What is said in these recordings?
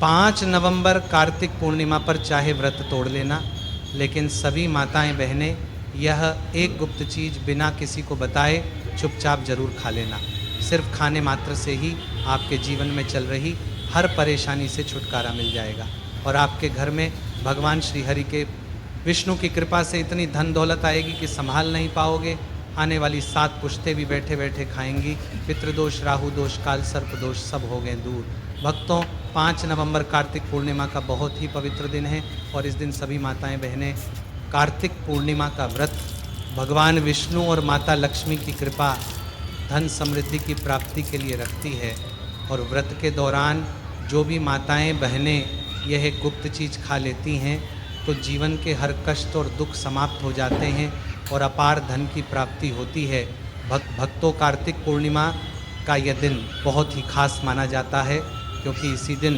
5 नवंबर कार्तिक पूर्णिमा पर चाहे व्रत तोड़ लेना, लेकिन सभी माताएं बहनें यह एक गुप्त चीज़ बिना किसी को बताए चुपचाप जरूर खा लेना। सिर्फ खाने मात्र से ही आपके जीवन में चल रही हर परेशानी से छुटकारा मिल जाएगा और आपके घर में भगवान श्री हरि के विष्णु की कृपा से इतनी धन दौलत आएगी कि संभाल नहीं पाओगे। आने वाली 7 पुश्तें भी बैठे बैठे खाएंगी। पितृदोष, राहु दोष, काल सर्प दोष सब हो गए दूर। भक्तों, 5 नवंबर कार्तिक पूर्णिमा का बहुत ही पवित्र दिन है और इस दिन सभी माताएं बहनें कार्तिक पूर्णिमा का व्रत भगवान विष्णु और माता लक्ष्मी की कृपा धन समृद्धि की प्राप्ति के लिए रखती है। और व्रत के दौरान जो भी माताएं बहनें यह गुप्त चीज़ खा लेती हैं तो जीवन के हर कष्ट और दुख समाप्त हो जाते हैं और अपार धन की प्राप्ति होती है। भक्तों, कार्तिक पूर्णिमा का यह दिन बहुत ही खास माना जाता है क्योंकि इसी दिन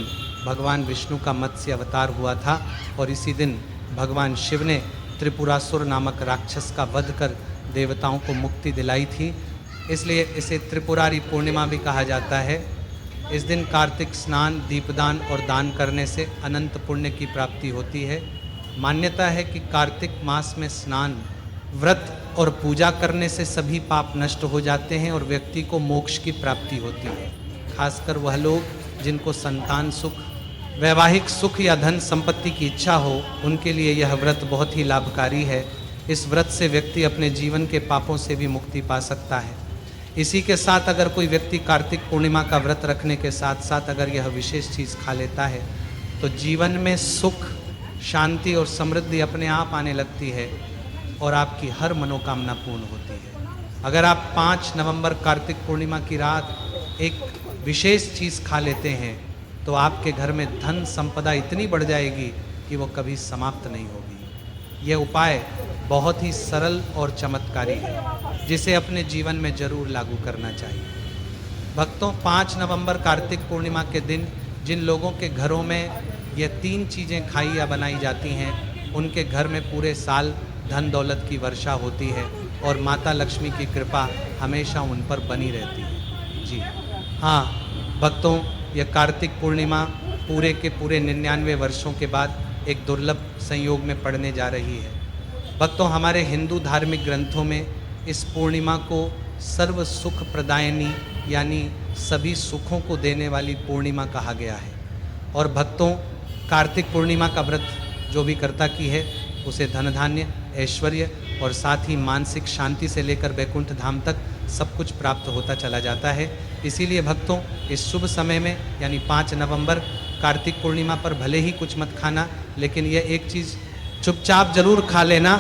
भगवान विष्णु का मत्स्य अवतार हुआ था और इसी दिन भगवान शिव ने त्रिपुरासुर नामक राक्षस का वध कर देवताओं को मुक्ति दिलाई थी। इसलिए इसे त्रिपुरारी पूर्णिमा भी कहा जाता है। इस दिन कार्तिक स्नान, दीपदान और दान करने से अनंत पुण्य की प्राप्ति होती है। मान्यता है कि कार्तिक मास में स्नान, व्रत और पूजा करने से सभी पाप नष्ट हो जाते हैं और व्यक्ति को मोक्ष की प्राप्ति होती है। खासकर वह लोग जिनको संतान सुख, वैवाहिक सुख या धन संपत्ति की इच्छा हो, उनके लिए यह व्रत बहुत ही लाभकारी है। इस व्रत से व्यक्ति अपने जीवन के पापों से भी मुक्ति पा सकता है। इसी के साथ अगर कोई व्यक्ति कार्तिक पूर्णिमा का व्रत रखने के साथ साथ अगर यह विशेष चीज़ खा लेता है तो जीवन में सुख, शांति और समृद्धि अपने आप आने लगती है और आपकी हर मनोकामना पूर्ण होती है। अगर आप 5 नवंबर कार्तिक पूर्णिमा की रात एक विशेष चीज़ खा लेते हैं तो आपके घर में धन संपदा इतनी बढ़ जाएगी कि वो कभी समाप्त नहीं होगी। यह उपाय बहुत ही सरल और चमत्कारी है जिसे अपने जीवन में जरूर लागू करना चाहिए। भक्तों, 5 नवंबर कार्तिक पूर्णिमा के दिन जिन लोगों के घरों में ये 3 चीज़ें खाई या बनाई जाती हैं उनके घर में पूरे साल धन दौलत की वर्षा होती है और माता लक्ष्मी की कृपा हमेशा उन पर बनी रहती है। जी हाँ भक्तों, यह कार्तिक पूर्णिमा पूरे के पूरे 99 वर्षों के बाद एक दुर्लभ संयोग में पड़ने जा रही है। भक्तों, हमारे हिंदू धार्मिक ग्रंथों में इस पूर्णिमा को सर्व सुख प्रदायिनी यानी सभी सुखों को देने वाली पूर्णिमा कहा गया है। और भक्तों, कार्तिक पूर्णिमा का व्रत जो भी करता की है उसे धन धान्य, ऐश्वर्य और साथ ही मानसिक शांति से लेकर वैकुंठ धाम तक सब कुछ प्राप्त होता चला जाता है। इसीलिए भक्तों, इस शुभ समय में यानी 5 नवंबर कार्तिक पूर्णिमा पर भले ही कुछ मत खाना, लेकिन यह एक चीज़ चुपचाप जरूर खा लेना।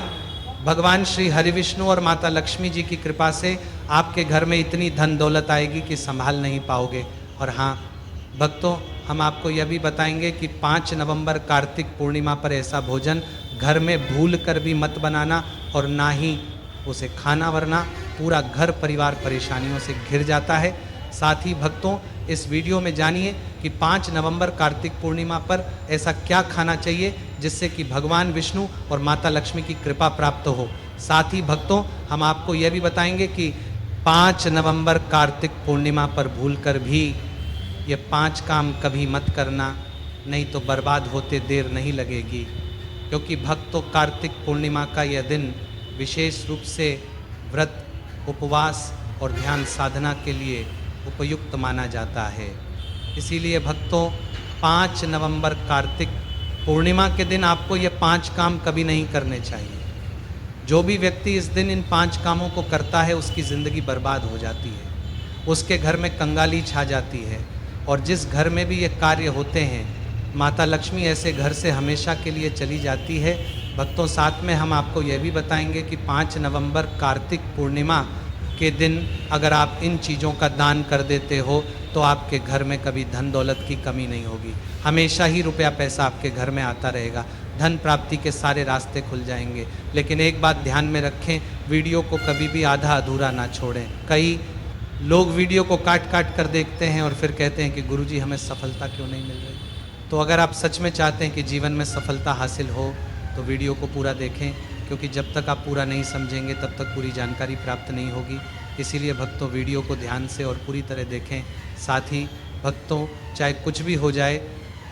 भगवान श्री हरि विष्णु और माता लक्ष्मी जी की कृपा से आपके घर में इतनी धन दौलत आएगी कि संभाल नहीं पाओगे। और हाँ भक्तों, हम आपको यह भी बताएंगे कि 5 नवंबर कार्तिक पूर्णिमा पर ऐसा भोजन घर में भूल कर भी मत बनाना और ना ही उसे खाना, वरना पूरा घर परिवार परेशानियों से घिर जाता है। साथ ही भक्तों, इस वीडियो में जानिए कि 5 नवंबर कार्तिक पूर्णिमा पर ऐसा क्या खाना चाहिए जिससे कि भगवान विष्णु और माता लक्ष्मी की कृपा प्राप्त हो। साथ ही भक्तों, हम आपको यह भी बताएंगे कि 5 नवंबर कार्तिक पूर्णिमा पर भूलकर भी ये 5 काम कभी मत करना, नहीं तो बर्बाद होते देर नहीं लगेगी। क्योंकि भक्तों, कार्तिक पूर्णिमा का यह दिन विशेष रूप से व्रत, उपवास और ध्यान साधना के लिए उपयुक्त माना जाता है। इसीलिए भक्तों, 5 नवंबर कार्तिक पूर्णिमा के दिन आपको ये 5 काम कभी नहीं करने चाहिए। जो भी व्यक्ति इस दिन इन 5 कामों को करता है उसकी ज़िंदगी बर्बाद हो जाती है, उसके घर में कंगाली छा जाती है और जिस घर में भी ये कार्य होते हैं माता लक्ष्मी ऐसे घर से हमेशा के लिए चली जाती है। भक्तों, साथ में हम आपको यह भी बताएंगे कि 5 नवंबर कार्तिक पूर्णिमा के दिन अगर आप इन चीज़ों का दान कर देते हो तो आपके घर में कभी धन दौलत की कमी नहीं होगी। हमेशा ही रुपया पैसा आपके घर में आता रहेगा, धन प्राप्ति के सारे रास्ते खुल जाएंगे। लेकिन एक बात ध्यान में रखें, वीडियो को कभी भी आधा अधूरा ना छोड़ें। कई लोग वीडियो को काट काट कर देखते हैं और फिर कहते हैं कि गुरुजी हमें सफलता क्यों नहीं मिल रही। तो अगर आप सच में चाहते हैं कि जीवन में सफलता हासिल हो तो वीडियो को पूरा देखें, क्योंकि जब तक आप पूरा नहीं समझेंगे तब तक पूरी जानकारी प्राप्त नहीं होगी। इसीलिए भक्तों, वीडियो को ध्यान से और पूरी तरह देखें। साथ ही भक्तों, चाहे कुछ भी हो जाए,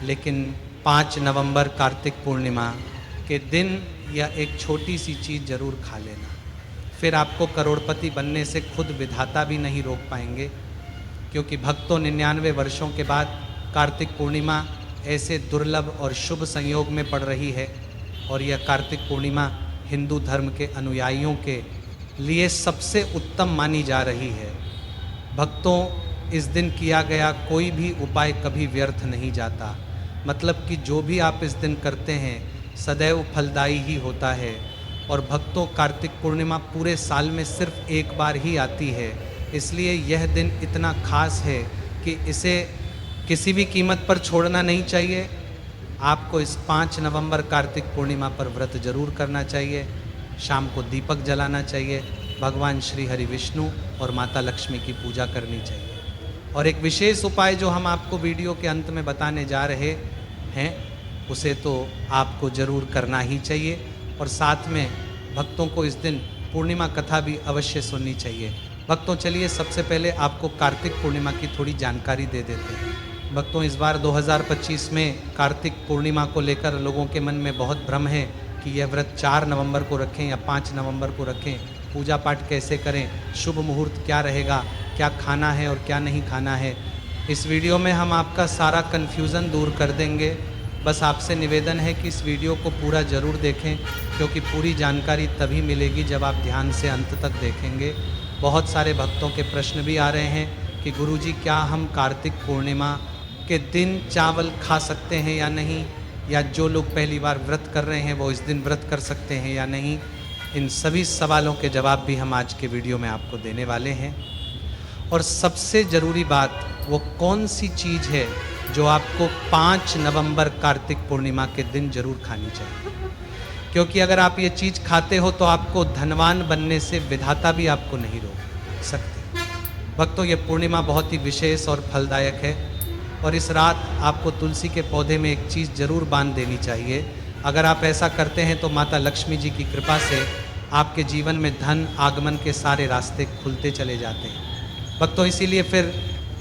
लेकिन 5 नवंबर कार्तिक पूर्णिमा के दिन यह एक छोटी सी चीज़ जरूर खा लेना। फिर आपको करोड़पति बनने से खुद विधाता भी नहीं रोक पाएंगे, क्योंकि भक्तों 99 वर्षों के बाद कार्तिक पूर्णिमा ऐसे दुर्लभ और शुभ संयोग में पड़ रही है, और यह कार्तिक पूर्णिमा हिंदू धर्म के अनुयायियों के लिए सबसे उत्तम मानी जा रही है। भक्तों, इस दिन किया गया कोई भी उपाय कभी व्यर्थ नहीं जाता। मतलब कि जो भी आप इस दिन करते हैं सदैव फलदायी ही होता है। और भक्तों, कार्तिक पूर्णिमा पूरे साल में सिर्फ एक बार ही आती है, इसलिए यह दिन इतना खास है कि इसे किसी भी कीमत पर छोड़ना नहीं चाहिए। आपको इस 5 नवंबर कार्तिक पूर्णिमा पर व्रत जरूर करना चाहिए। शाम को दीपक जलाना चाहिए, भगवान श्री हरि विष्णु और माता लक्ष्मी की पूजा करनी चाहिए। और एक विशेष उपाय जो हम आपको वीडियो के अंत में बताने जा रहे हैं, उसे तो आपको जरूर करना ही चाहिए। और साथ में भक्तों को इस दिन पूर्णिमा कथा भी अवश्य सुननी चाहिए। भक्तों, चलिए सबसे पहले आपको कार्तिक पूर्णिमा की थोड़ी जानकारी दे देते हैं। भक्तों, इस बार 2025 में कार्तिक पूर्णिमा को लेकर लोगों के मन में बहुत भ्रम है कि यह व्रत 4 नवंबर को रखें या 5 नवंबर को रखें, पूजा पाठ कैसे करें, शुभ मुहूर्त क्या रहेगा, क्या खाना है और क्या नहीं खाना है। इस वीडियो में हम आपका सारा कन्फ्यूज़न दूर कर देंगे। बस आपसे निवेदन है कि इस वीडियो को पूरा ज़रूर देखें, क्योंकि पूरी जानकारी तभी मिलेगी जब आप ध्यान से अंत तक देखेंगे। बहुत सारे भक्तों के प्रश्न भी आ रहे हैं कि गुरुजी, क्या हम कार्तिक पूर्णिमा के दिन चावल खा सकते हैं या नहीं, या जो लोग पहली बार व्रत कर रहे हैं वो इस दिन व्रत कर सकते हैं या नहीं। इन सभी सवालों के जवाब भी हम आज के वीडियो में आपको देने वाले हैं। और सबसे ज़रूरी बात, वो कौन सी चीज़ है जो आपको 5 नवंबर कार्तिक पूर्णिमा के दिन जरूर खानी चाहिए, क्योंकि अगर आप ये चीज़ खाते हो तो आपको धनवान बनने से विधाता भी आपको नहीं रोक सकते। भक्तों, ये पूर्णिमा बहुत ही विशेष और फलदायक है, और इस रात आपको तुलसी के पौधे में एक चीज़ जरूर बांध देनी चाहिए। अगर आप ऐसा करते हैं तो माता लक्ष्मी जी की कृपा से आपके जीवन में धन आगमन के सारे रास्ते खुलते चले जाते हैं। भक्तों, इसीलिए फिर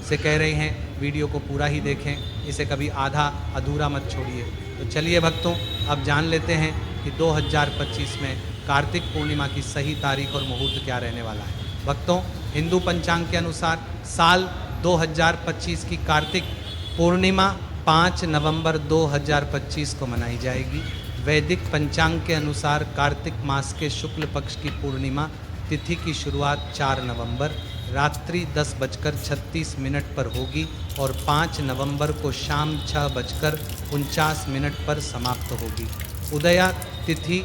से कह रहे हैं वीडियो को पूरा ही देखें, इसे कभी आधा अधूरा मत छोड़िए। तो चलिए भक्तों, अब जान लेते हैं कि 2025 में कार्तिक पूर्णिमा की सही तारीख और मुहूर्त क्या रहने वाला है। भक्तों, हिंदू पंचांग के अनुसार साल 2025 की कार्तिक पूर्णिमा 5 नवंबर 2025 को मनाई जाएगी। वैदिक पंचांग के अनुसार कार्तिक मास के शुक्ल पक्ष की पूर्णिमा तिथि की शुरुआत 4 नवंबर रात्रि 10:36 पर होगी और 5 नवंबर को शाम 6:49 पर समाप्त होगी। उदया तिथि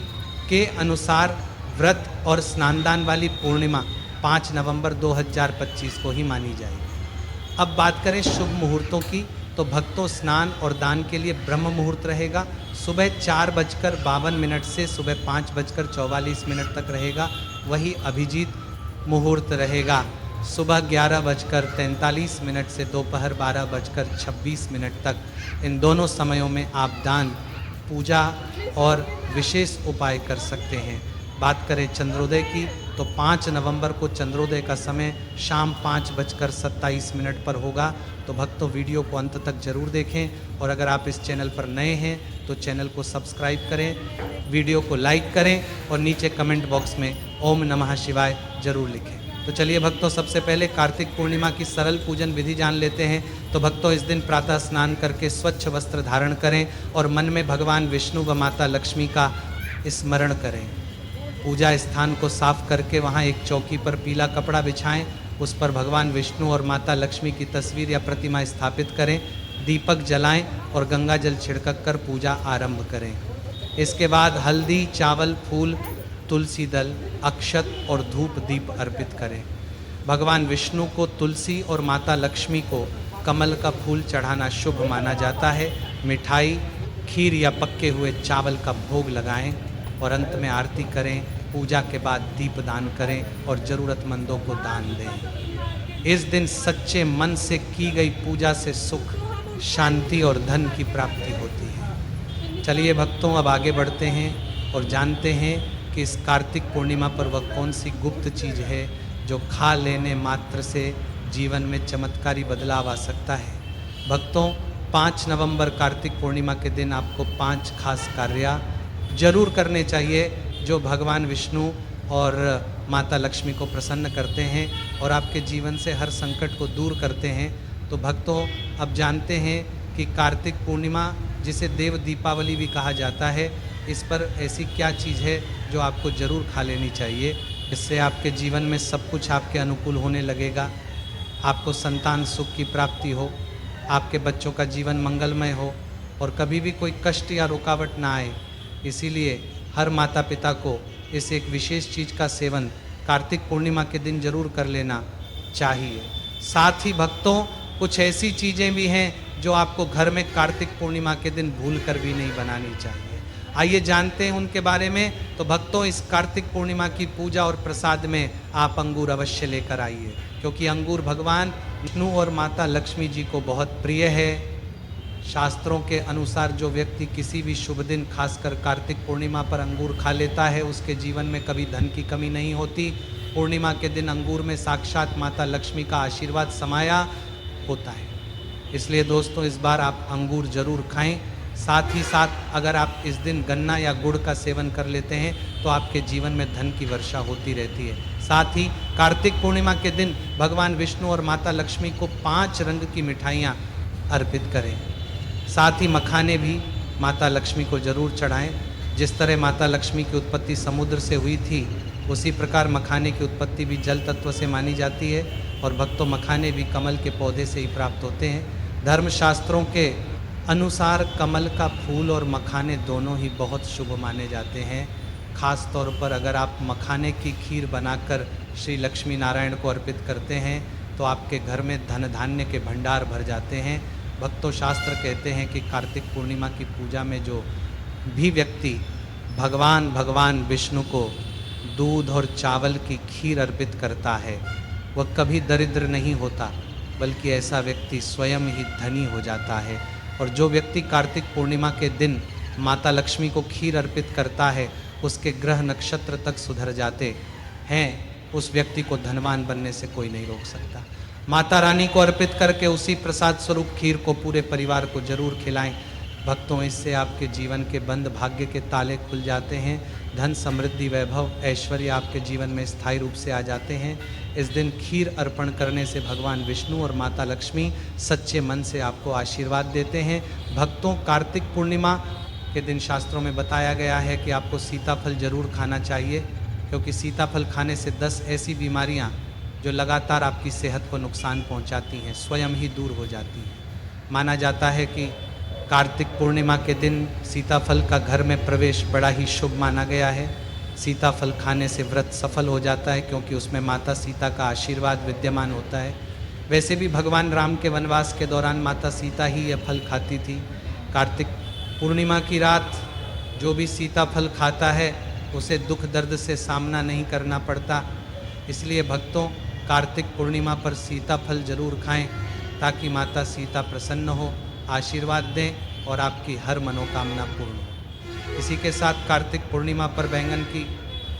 के अनुसार व्रत और स्नानदान वाली पूर्णिमा 5 नवंबर 2025 को ही मानी जाएगी। अब बात करें शुभ मुहूर्तों की, तो भक्तों, स्नान और दान के लिए ब्रह्म मुहूर्त रहेगा। सुबह 4:52 से सुबह 5:44 तक रहेगा। वही अभिजीत मुहूर्त रहेगा सुबह 11:43 से दोपहर 12:26 तक। इन दोनों समयों में आप दान, पूजा और विशेष उपाय कर सकते हैं। बात करें चंद्रोदय की, तो 5 नवंबर को चंद्रोदय का समय शाम 5:27 पर होगा। तो भक्तों, वीडियो को अंत तक जरूर देखें, और अगर आप इस चैनल पर नए हैं तो चैनल को सब्सक्राइब करें, वीडियो को लाइक करें और नीचे कमेंट बॉक्स में ओम नमः शिवाय जरूर लिखें। तो चलिए भक्तों, सबसे पहले कार्तिक पूर्णिमा की सरल पूजन विधि जान लेते हैं। तो भक्तों, इस दिन प्रातः स्नान करके स्वच्छ वस्त्र धारण करें और मन में भगवान विष्णु व माता लक्ष्मी का स्मरण करें। पूजा स्थान को साफ करके वहाँ एक चौकी पर पीला कपड़ा बिछाएं, उस पर भगवान विष्णु और माता लक्ष्मी की तस्वीर या प्रतिमा स्थापित करें, दीपक जलाएं और गंगा जल छिड़क कर पूजा आरंभ करें। इसके बाद हल्दी, चावल, फूल, तुलसी दल, अक्षत और धूप दीप अर्पित करें। भगवान विष्णु को तुलसी और माता लक्ष्मी को कमल का फूल चढ़ाना शुभ माना जाता है। मिठाई, खीर या पके हुए चावल का भोग लगाएं और अंत में आरती करें। पूजा के बाद दीप दान करें और ज़रूरतमंदों को दान दें। इस दिन सच्चे मन से की गई पूजा से सुख, शांति और धन की प्राप्ति होती है। चलिए भक्तों, अब आगे बढ़ते हैं और जानते हैं कि इस कार्तिक पूर्णिमा पर वह कौन सी गुप्त चीज़ है जो खा लेने मात्र से जीवन में चमत्कारी बदलाव आ सकता है। भक्तों, 5 नवंबर कार्तिक पूर्णिमा के दिन आपको 5 खास कार्य जरूर करने चाहिए जो भगवान विष्णु और माता लक्ष्मी को प्रसन्न करते हैं और आपके जीवन से हर संकट को दूर करते हैं। तो भक्तों, अब जानते हैं कि कार्तिक पूर्णिमा, जिसे देव दीपावली भी कहा जाता है, इस पर ऐसी क्या चीज़ है जो आपको ज़रूर खा लेनी चाहिए। इससे आपके जीवन में सब कुछ आपके अनुकूल होने लगेगा, आपको संतान सुख की प्राप्ति हो, आपके बच्चों का जीवन मंगलमय हो और कभी भी कोई कष्ट या रुकावट ना आए। इसीलिए हर माता पिता को इस एक विशेष चीज़ का सेवन कार्तिक पूर्णिमा के दिन जरूर कर लेना चाहिए। साथ ही भक्तों, कुछ ऐसी चीज़ें भी हैं जो आपको घर में कार्तिक पूर्णिमा के दिन भूल कर भी नहीं बनानी चाहिए। आइए जानते हैं उनके बारे में। तो भक्तों, इस कार्तिक पूर्णिमा की पूजा और प्रसाद में आप अंगूर अवश्य लेकर आइए, क्योंकि अंगूर भगवान विष्णु और माता लक्ष्मी जी को बहुत प्रिय है। शास्त्रों के अनुसार जो व्यक्ति किसी भी शुभ दिन, खासकर कार्तिक पूर्णिमा पर अंगूर खा लेता है, उसके जीवन में कभी धन की कमी नहीं होती। पूर्णिमा के दिन अंगूर में साक्षात माता लक्ष्मी का आशीर्वाद समाया होता है। इसलिए दोस्तों, इस बार आप अंगूर जरूर खाएं। साथ ही साथ अगर आप इस दिन गन्ना या गुड़ का सेवन कर लेते हैं तो आपके जीवन में धन की वर्षा होती रहती है। साथ ही कार्तिक पूर्णिमा के दिन भगवान विष्णु और माता लक्ष्मी को 5 रंग की मिठाइयाँ अर्पित करें। साथ ही मखाने भी माता लक्ष्मी को जरूर चढ़ाएं। जिस तरह माता लक्ष्मी की उत्पत्ति समुद्र से हुई थी, उसी प्रकार मखाने की उत्पत्ति भी जल तत्व से मानी जाती है। और भक्तों, मखाने भी कमल के पौधे से ही प्राप्त होते हैं। धर्मशास्त्रों के अनुसार कमल का फूल और मखाने दोनों ही बहुत शुभ माने जाते हैं। खास तौर पर अगर आप मखाने की खीर बनाकर श्री लक्ष्मी नारायण को अर्पित करते हैं तो आपके घर में धन धान्य के भंडार भर जाते हैं। भक्तों, शास्त्र कहते हैं कि कार्तिक पूर्णिमा की पूजा में जो भी व्यक्ति भगवान विष्णु को दूध और चावल की खीर अर्पित करता है, वह कभी दरिद्र नहीं होता, बल्कि ऐसा व्यक्ति स्वयं ही धनी हो जाता है। और जो व्यक्ति कार्तिक पूर्णिमा के दिन माता लक्ष्मी को खीर अर्पित करता है, उसके ग्रह नक्षत्र तक सुधर जाते हैं। उस व्यक्ति को धनवान बनने से कोई नहीं रोक सकता। माता रानी को अर्पित करके उसी प्रसाद स्वरूप खीर को पूरे परिवार को जरूर खिलाएं। भक्तों, इससे आपके जीवन के बंद भाग्य के ताले खुल जाते हैं। धन, समृद्धि, वैभव, ऐश्वर्य आपके जीवन में स्थायी रूप से आ जाते हैं। इस दिन खीर अर्पण करने से भगवान विष्णु और माता लक्ष्मी सच्चे मन से आपको आशीर्वाद देते हैं। भक्तों, कार्तिक पूर्णिमा के दिन शास्त्रों में बताया गया है कि आपको सीताफल जरूर खाना चाहिए, क्योंकि सीताफल खाने से 10 ऐसी बीमारियां जो लगातार आपकी सेहत को नुकसान पहुंचाती हैं, स्वयं ही दूर हो जाती हैं। माना जाता है कि कार्तिक पूर्णिमा के दिन सीताफल का घर में प्रवेश बड़ा ही शुभ माना गया है। सीताफल खाने से व्रत सफल हो जाता है, क्योंकि उसमें माता सीता का आशीर्वाद विद्यमान होता है। वैसे भी भगवान राम के वनवास के दौरान माता सीता ही यह फल खाती थी। कार्तिक पूर्णिमा की रात जो भी सीताफल खाता है, उसे दुख दर्द से सामना नहीं करना पड़ता। इसलिए भक्तों, कार्तिक पूर्णिमा पर सीताफल जरूर खाएं, ताकि माता सीता प्रसन्न हो, आशीर्वाद दें और आपकी हर मनोकामना पूर्ण हो। इसी के साथ कार्तिक पूर्णिमा पर बैंगन की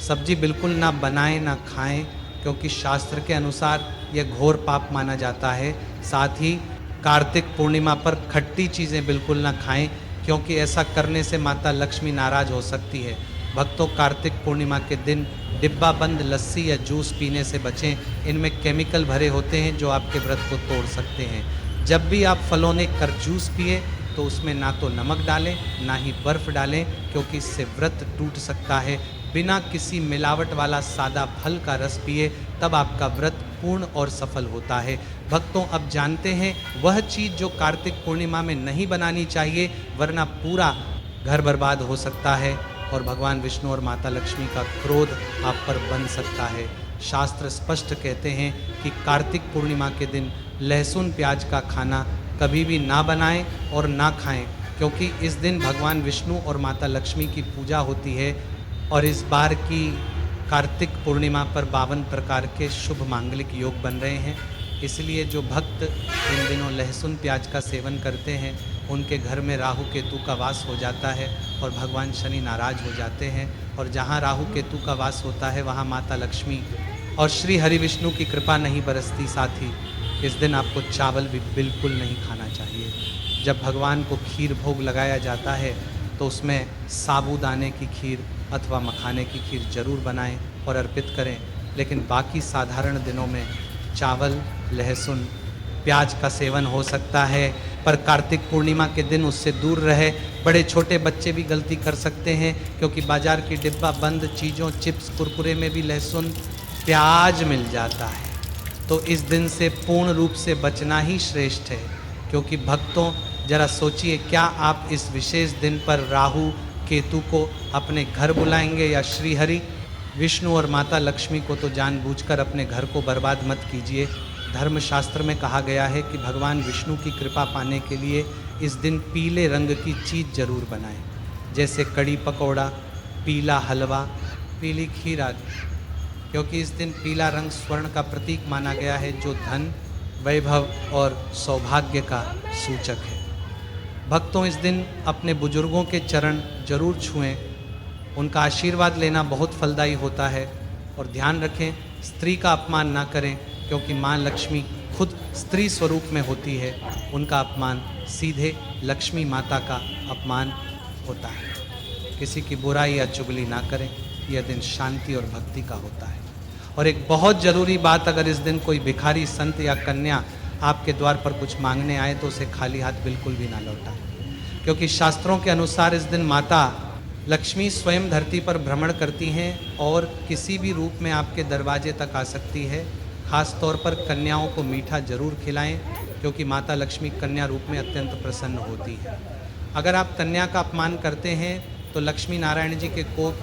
सब्जी बिल्कुल ना बनाएं ना खाएं, क्योंकि शास्त्र के अनुसार यह घोर पाप माना जाता है। साथ ही कार्तिक पूर्णिमा पर खट्टी चीज़ें बिल्कुल ना खाएं, क्योंकि ऐसा करने से माता लक्ष्मी नाराज हो सकती है। भक्तों, कार्तिक पूर्णिमा के दिन डिब्बा बंद लस्सी या जूस पीने से बचें। इनमें केमिकल भरे होते हैं जो आपके व्रत को तोड़ सकते हैं। जब भी आप फलों कर जूस पिए तो उसमें ना तो नमक डालें ना ही बर्फ़ डालें, क्योंकि इससे व्रत टूट सकता है। बिना किसी मिलावट वाला सादा फल का रस पिए, तब आपका व्रत पूर्ण और सफल होता है। भक्तों, अब जानते हैं वह चीज़ जो कार्तिक पूर्णिमा में नहीं बनानी चाहिए, वरना पूरा घर बर्बाद हो सकता है और भगवान विष्णु और माता लक्ष्मी का क्रोध आप पर बन सकता है। शास्त्र स्पष्ट कहते हैं कि कार्तिक पूर्णिमा के दिन लहसुन प्याज का खाना कभी भी ना बनाएं और ना खाएं, क्योंकि इस दिन भगवान विष्णु और माता लक्ष्मी की पूजा होती है। और इस बार की कार्तिक पूर्णिमा पर 52 प्रकार के शुभ मांगलिक योग बन रहे हैं। इसलिए जो भक्त इन दिनों लहसुन प्याज का सेवन करते हैं, उनके घर में राहु केतु का वास हो जाता है और भगवान शनि नाराज हो जाते हैं। और जहाँ राहु केतु का वास होता है, वहाँ माता लक्ष्मी और श्री हरि विष्णु की कृपा नहीं बरसती। साथ ही इस दिन आपको चावल भी बिल्कुल नहीं खाना चाहिए। जब भगवान को खीर भोग लगाया जाता है तो उसमें साबूदाने की खीर अथवा मखाने की खीर जरूर बनाएं और अर्पित करें। लेकिन बाकी साधारण दिनों में चावल, लहसुन, प्याज का सेवन हो सकता है, पर कार्तिक पूर्णिमा के दिन उससे दूर रहे। बड़े छोटे बच्चे भी गलती कर सकते हैं, क्योंकि बाजार की डिब्बा बंद चीज़ों, चिप्स, कुरकुरे में भी लहसुन, प्याज मिल जाता है। तो इस दिन से पूर्ण रूप से बचना ही श्रेष्ठ है। क्योंकि भक्तों, जरा सोचिए, क्या आप इस विशेष दिन पर राहु केतु को अपने घर बुलाएंगे या श्री हरि? विष्णु और माता लक्ष्मी को तो जानबूझकर अपने घर को बर्बाद मत कीजिए। धर्मशास्त्र में कहा गया है कि भगवान विष्णु की कृपा पाने के लिए इस दिन पीले रंग की चीज़ जरूर बनाएं, जैसे कड़ी पकौड़ा, पीला हलवा, पीली खीर आदि। क्योंकि इस दिन पीला रंग स्वर्ण का प्रतीक माना गया है, जो धन, वैभव और सौभाग्य का सूचक है। भक्तों, इस दिन अपने बुजुर्गों के चरण जरूर छुएं, उनका आशीर्वाद लेना बहुत फलदायी होता है। और ध्यान रखें, स्त्री का अपमान ना करें, क्योंकि माँ लक्ष्मी खुद स्त्री स्वरूप में होती है। उनका अपमान सीधे लक्ष्मी माता का अपमान होता है। किसी की बुराई या चुगली ना करें, यह दिन शांति और भक्ति का होता है। और एक बहुत ज़रूरी बात, अगर इस दिन कोई भिखारी, संत या कन्या आपके द्वार पर कुछ मांगने आए तो उसे खाली हाथ बिल्कुल भी ना लौटाएं। क्योंकि शास्त्रों के अनुसार इस दिन माता लक्ष्मी स्वयं धरती पर भ्रमण करती हैं और किसी भी रूप में आपके दरवाजे तक आ सकती है। खास तौर पर कन्याओं को मीठा जरूर खिलाएं, क्योंकि माता लक्ष्मी कन्या रूप में अत्यंत प्रसन्न होती है। अगर आप कन्या का अपमान करते हैं तो लक्ष्मी नारायण जी के कोप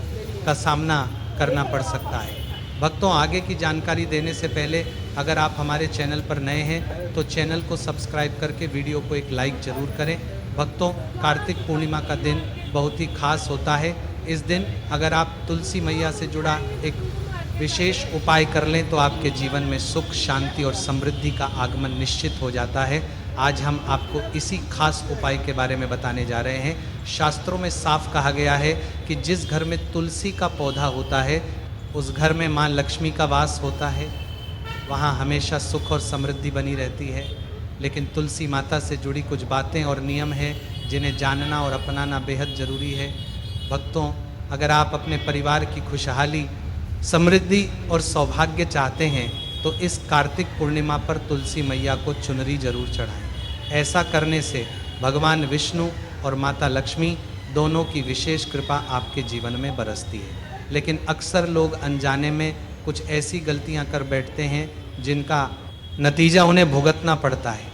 का सामना करना पड़ सकता है। भक्तों, आगे की जानकारी देने से पहले अगर आप हमारे चैनल पर नए हैं तो चैनल को सब्सक्राइब करके वीडियो को एक लाइक जरूर करें। भक्तों, कार्तिक पूर्णिमा का दिन बहुत ही खास होता है। इस दिन अगर आप तुलसी मैया से जुड़ा एक विशेष उपाय कर लें तो आपके जीवन में सुख, शांति और समृद्धि का आगमन निश्चित हो जाता है। आज हम आपको इसी खास उपाय के बारे में बताने जा रहे हैं। शास्त्रों में साफ कहा गया है कि जिस घर में तुलसी का पौधा होता है उस घर में माँ लक्ष्मी का वास होता है, वहाँ हमेशा सुख और समृद्धि बनी रहती है। लेकिन तुलसी माता से जुड़ी कुछ बातें और नियम हैं जिन्हें जानना और अपनाना बेहद ज़रूरी है। भक्तों, अगर आप अपने परिवार की खुशहाली, समृद्धि और सौभाग्य चाहते हैं तो इस कार्तिक पूर्णिमा पर तुलसी मैया को चुनरी जरूर चढ़ाएं। ऐसा करने से भगवान विष्णु और माता लक्ष्मी दोनों की विशेष कृपा आपके जीवन में बरसती है। लेकिन अक्सर लोग अनजाने में कुछ ऐसी गलतियां कर बैठते हैं जिनका नतीजा उन्हें भुगतना पड़ता है।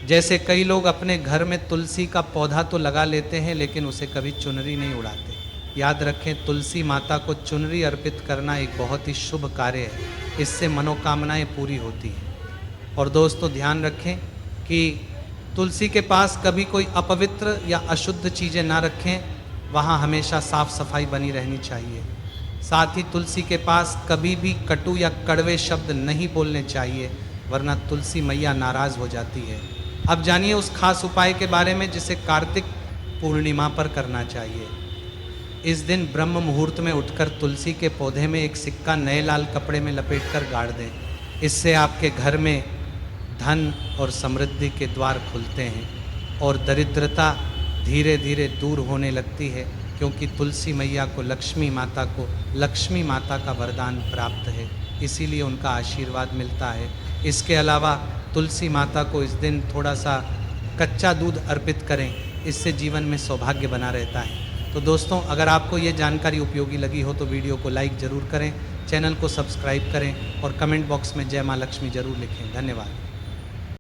जैसे कई लोग अपने घर में तुलसी का पौधा तो लगा लेते हैं लेकिन उसे कभी चुनरी नहीं उड़ाते। याद रखें, तुलसी माता को चुनरी अर्पित करना एक बहुत ही शुभ कार्य है। इससे मनोकामनाएं पूरी होती हैं। और दोस्तों, ध्यान रखें कि तुलसी के पास कभी कोई अपवित्र या अशुद्ध चीज़ें ना रखें, वहाँ हमेशा साफ सफाई बनी रहनी चाहिए। साथ ही तुलसी के पास कभी भी कटु या कड़वे शब्द नहीं बोलने चाहिए, वरना तुलसी मैया नाराज़ हो जाती है। अब जानिए उस खास उपाय के बारे में जिसे कार्तिक पूर्णिमा पर करना चाहिए। इस दिन ब्रह्म मुहूर्त में उठकर तुलसी के पौधे में एक सिक्का नए लाल कपड़े में लपेटकर गाड़ दें। इससे आपके घर में धन और समृद्धि के द्वार खुलते हैं और दरिद्रता धीरे धीरे दूर होने लगती है, क्योंकि तुलसी मैया को लक्ष्मी माता का वरदान प्राप्त है, इसीलिए उनका आशीर्वाद मिलता है। इसके अलावा तुलसी माता को इस दिन थोड़ा सा कच्चा दूध अर्पित करें, इससे जीवन में सौभाग्य बना रहता है। तो दोस्तों, अगर आपको ये जानकारी उपयोगी लगी हो तो वीडियो को लाइक ज़रूर करें, चैनल को सब्सक्राइब करें और कमेंट बॉक्स में जय माँ लक्ष्मी ज़रूर लिखें। धन्यवाद।